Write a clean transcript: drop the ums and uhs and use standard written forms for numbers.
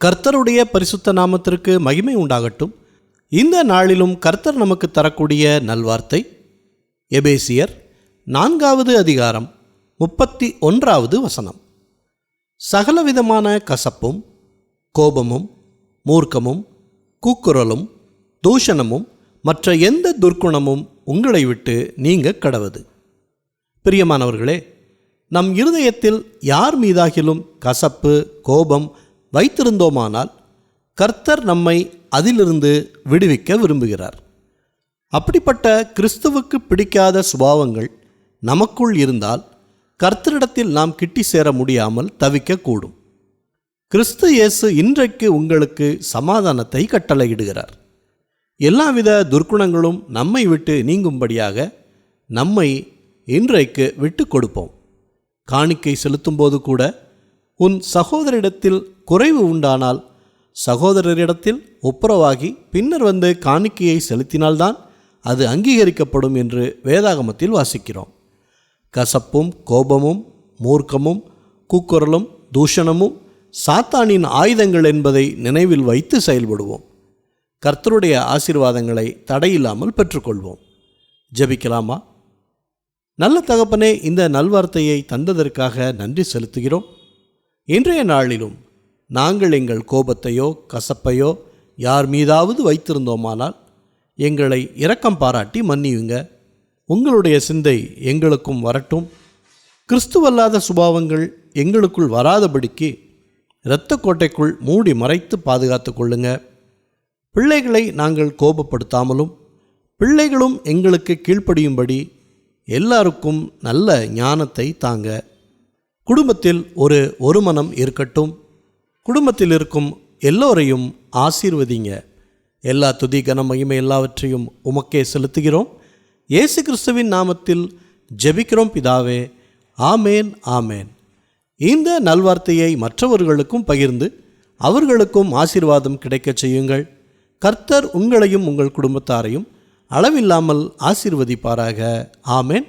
கர்த்தருடைய பரிசுத்த நாமத்திற்கு மகிமை உண்டாகட்டும். இந்த நாளிலும் கர்த்தர் நமக்கு தரக்கூடிய நல்வார்த்தை எபேசியர் 4வது அதிகாரம் 31வது வசனம். சகலவிதமான கசப்பும் கோபமும் மூர்க்கமும் கூக்குரலும் தூஷணமும் மற்ற எந்த துர்க்குணமும் உங்களை விட்டு நீங்க கடவது. பிரியமானவர்களே, நம் இருதயத்தில் யார் மீதாகிலும் கசப்பு கோபம் வைத்திருந்தோமானால் கர்த்தர் நம்மை அதிலிருந்து விடுவிக்க விரும்புகிறார். அப்படிப்பட்ட கிறிஸ்துவுக்கு பிடிக்காத சுபாவங்கள் நமக்குள் இருந்தால் கர்த்தரிடத்தில் நாம் கிட்டி சேர முடியாமல் தவிக்கக்கூடும். கிறிஸ்து இயேசு இன்றைக்கு உங்களுக்கு சமாதானத்தை கட்டளையிடுகிறார். எல்லாவித துர்க்குணங்களும் நம்மை விட்டு நீங்கும்படியாக நம்மை இன்றைக்கு விட்டு கொடுப்போம். காணிக்கை செலுத்தும்போது கூட உன் சகோதரிடத்தில் குறைவு உண்டானால் சகோதரரிடத்தில் ஒப்புரவாகி பின்னர் வந்து காணிக்கையை செலுத்தினால்தான் அது அங்கீகரிக்கப்படும் என்று வேதாகமத்தில் வாசிக்கிறோம். கசப்பும் கோபமும் மூர்க்கமும் கூக்குரலும் தூஷணமும் சாத்தானின் ஆயுதங்கள் என்பதை நினைவில் வைத்து செயல்படுவோம். கர்த்தருடைய ஆசீர்வாதங்களை தடையில்லாமல் பெற்றுக்கொள்வோம். ஜெபிக்கலாமா? நல்ல தகப்பனே, இந்த நல்வார்த்தையை தந்ததற்காக நன்றி செலுத்துகிறோம். இன்றைய நாளிலும் நாங்கள் எங்கள் கோபத்தையோ கசப்பையோ யார் மீதாவது வைத்திருந்தோமானால் எங்களை இரக்கம் பாராட்டி மன்னியுங்க. உங்களுடைய சிந்தை எங்களுக்கும் வரட்டும். கிறிஸ்துவல்லாத சுபாவங்கள் எங்களுக்குள் வராதபடிக்கு இரத்த கோட்டைக்குள் மூடி மறைத்து பாதுகாத்து கொள்ளுங்க. பிள்ளைகளை நாங்கள் கோபப்படுத்தாமலும் பிள்ளைகளும் எங்களுக்கு கீழ்ப்படியும்படி எல்லாருக்கும் நல்ல ஞானத்தை தாங்க. குடும்பத்தில் ஒரு மனம் இருக்கட்டும். குடும்பத்தில் இருக்கும் எல்லோரையும் ஆசீர்வதிங்க. எல்லா துதி கன மகிமை எல்லாவற்றையும் உமக்கே செலுத்துகிறோம். இயேசு கிறிஸ்துவின் நாமத்தில் ஜெபிக்கிறோம் பிதாவே. ஆமேன், ஆமேன். இந்த நல்வார்த்தையை மற்றவர்களுக்கும் பகிர்ந்து அவர்களுக்கும் ஆசீர்வாதம் கிடைக்கச் செய்யுங்கள். கர்த்தர் உங்களையும் உங்கள் குடும்பத்தாரையும் அளவில்லாமல் ஆசீர்வதிப்பாராக. ஆமேன்.